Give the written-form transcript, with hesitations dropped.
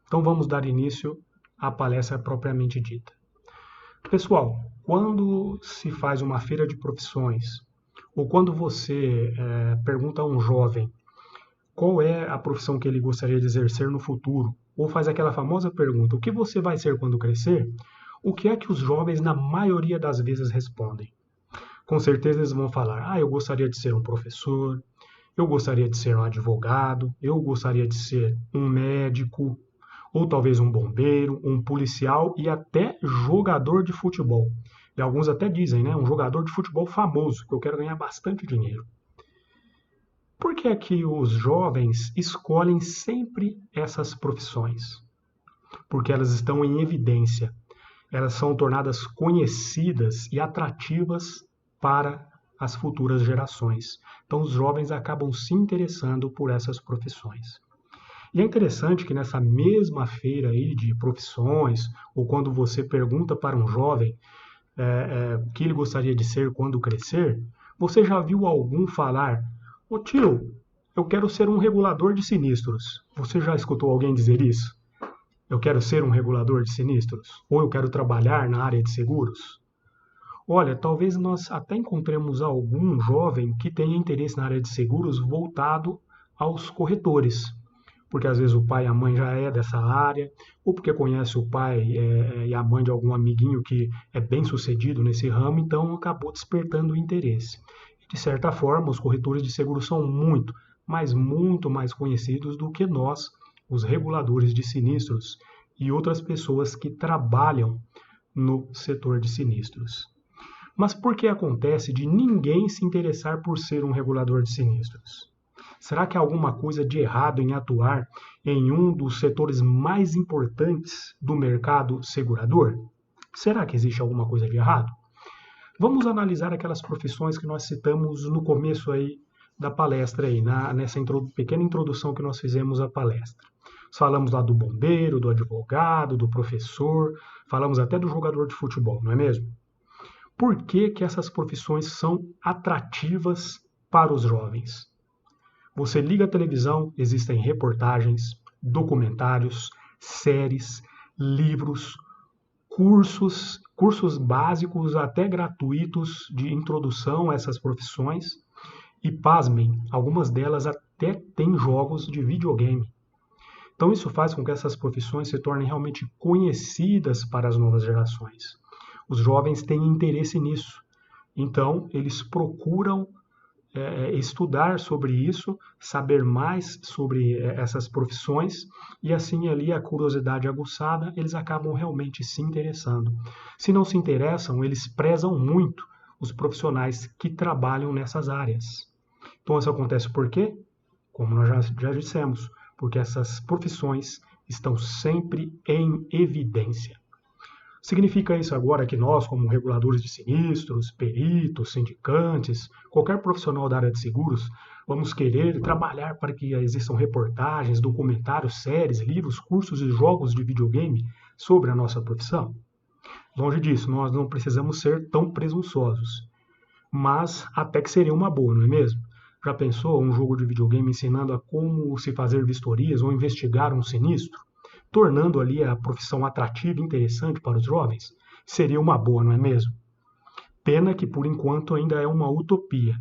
Então vamos dar início à palestra propriamente dita. Pessoal, quando se faz uma feira de profissões, ou quando você pergunta a um jovem qual é a profissão que ele gostaria de exercer no futuro, ou faz aquela famosa pergunta, o que você vai ser quando crescer? O que é que os jovens, na maioria das vezes, respondem? Com certeza eles vão falar, eu gostaria de ser um professor, eu gostaria de ser um advogado, eu gostaria de ser um médico, ou talvez um bombeiro, um policial e até jogador de futebol. E alguns até dizem, né, um jogador de futebol famoso, que eu quero ganhar bastante dinheiro. Por que é que os jovens escolhem sempre essas profissões? Porque elas estão em evidência. Elas são tornadas conhecidas e atrativas para as futuras gerações. Então, os jovens acabam se interessando por essas profissões. E é interessante que nessa mesma feira aí de profissões, ou quando você pergunta para um jovem o que ele gostaria de ser quando crescer, você já viu algum falar, ô tio, eu quero ser um regulador de sinistros. Você já escutou alguém dizer isso? Eu quero ser um regulador de sinistros? Ou eu quero trabalhar na área de seguros? Olha, talvez nós até encontremos algum jovem que tenha interesse na área de seguros voltado aos corretores, porque às vezes o pai e a mãe já é dessa área, ou porque conhece o pai e a mãe de algum amiguinho que é bem sucedido nesse ramo, então acabou despertando o interesse. De certa forma, os corretores de seguros são muito, mas muito mais conhecidos do que nós, os reguladores de sinistros e outras pessoas que trabalham no setor de sinistros. Mas por que acontece de ninguém se interessar por ser um regulador de sinistros? Será que há alguma coisa de errado em atuar em um dos setores mais importantes do mercado segurador? Será que existe alguma coisa de errado? Vamos analisar aquelas profissões que nós citamos no começo aí da palestra, aí, nessa pequena introdução que nós fizemos à palestra. Falamos lá do bombeiro, do advogado, do professor, falamos até do jogador de futebol, não é mesmo? Por que que essas profissões são atrativas para os jovens? Você liga a televisão, existem reportagens, documentários, séries, livros, cursos básicos até gratuitos de introdução a essas profissões e, pasmem, algumas delas até têm jogos de videogame. Então isso faz com que essas profissões se tornem realmente conhecidas para as novas gerações. Os jovens têm interesse nisso, então eles procuram estudar sobre isso, saber mais sobre essas profissões e assim ali a curiosidade aguçada, eles acabam realmente se interessando. Se não se interessam, eles prezam muito os profissionais que trabalham nessas áreas. Então isso acontece por quê? Como nós já dissemos, porque essas profissões estão sempre em evidência. Significa isso agora que nós, como reguladores de sinistros, peritos, sindicantes, qualquer profissional da área de seguros, vamos querer trabalhar para que existam reportagens, documentários, séries, livros, cursos e jogos de videogame sobre a nossa profissão? Longe disso, nós não precisamos ser tão presunçosos, mas até que seria uma boa, não é mesmo? Já pensou um jogo de videogame ensinando a como se fazer vistorias ou investigar um sinistro? Tornando ali a profissão atrativa e interessante para os jovens? Seria uma boa, não é mesmo? Pena que por enquanto ainda é uma utopia.